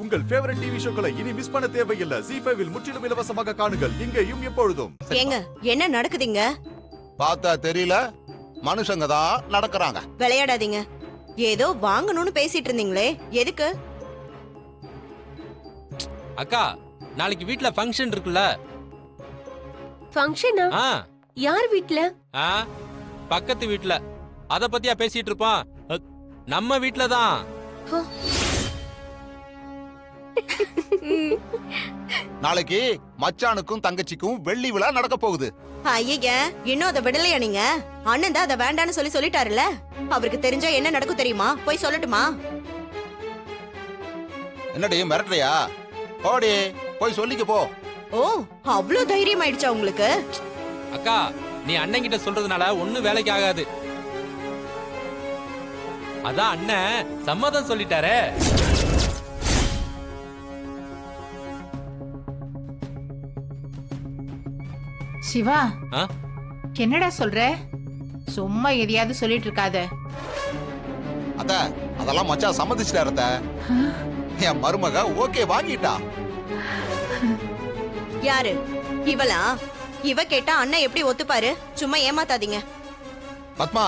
உங்கள் favourite TV ஷோக்களை இனி miss பண்ண தேவையில்லை. ZEE5 இல் முற்றிலும் இலவசமாக காணுங்கள். இங்கேயும் எப்பொழுதும். ஏங்க என்ன நடக்குதுங்க? பார்த்தா தெரியல, மனுஷங்க தான் நடக்கறாங்க. விளையாடாதீங்க. ஏதோ வாங்கணும்னு பேசிட்டு இருந்தீங்களே, எதுக்கு? அக்கா, நாளைக்கு வீட்ல ஃபங்க்ஷன் இருக்குல்ல? ஃபங்க்ஷனா? யார் வீட்ல? பக்கத்து வீட்ல. அத பத்தியா பேசிட்டு இருப்பான்? நம்ம வீட்ல தான். நாளைக்கு மச்சானுக்கும் தங்கச்சிக்கும் வெள்ளி விழா நடக்க போகுது. ஐய, இன்னும் அதை விடலையா நீங்க? அண்ணன் தான் அதை வேண்டான்னு சொல்லிட்டாருல்ல. அவருக்கு தெரிஞ்சா என்ன நடக்கும் தெரியுமா? போய் சொல்லட்டுமா? என்னடி மிரட்டுறியா? போடி, போய் சொல்லிக்க போ. ஓ, அவ்ளோ தைரியம் ஆயிடுச்சா உங்களுக்கு? அக்கா, நீ அண்ணன் கிட்ட சொல்றதுனால ஒண்ணும் வேலைக்கு ஆகாது. அதான் அண்ணன் சம்மதம் சொல்லிட்டாரே. சிவா, என்னடா சொல்ற? சும்மா எதையாவது சொல்லிட்டு இருக்காத. அத அதெல்லாம் மச்சான் சம்மதிச்சிட்டாரு அத்த. என் மருமக ஓகே வாங்கிட்டா. யாரு இவளா? இவ கேட்டா அண்ணன் எப்படி ஒத்துப்பாரு? சும்மா ஏமாத்தாதீங்க. பத்மா,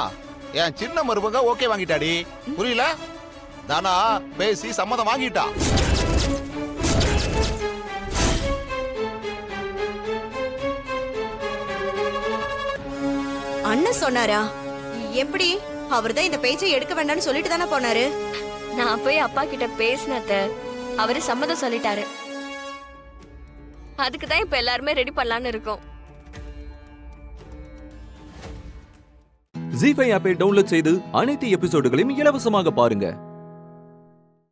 என் சின்ன மருமக ஓகே வாங்கிட்டாடி. புரியல? தானா பேசி சம்மதம் வாங்கிட்டா. அண்ணன் சொன்னாரா? எப்படி? அவர்தான் இந்த பேச்சை எடுக்க வேண்டாம்னு சொல்லிட்டு தானே போனாரு. நான் போய் அப்பா கிட்ட பேசினத அவரு சம்மதம் சொல்லிட்டாரு. அதுக்கு தான் இப்ப எல்லாருமே ரெடி பண்ணலாம்னு இருக்கோம். ZEE5 ஆப்பை டவுன்லோட் செய்து அனைத்து எபிசோடுகளையும் இலவசமாக பாருங்க.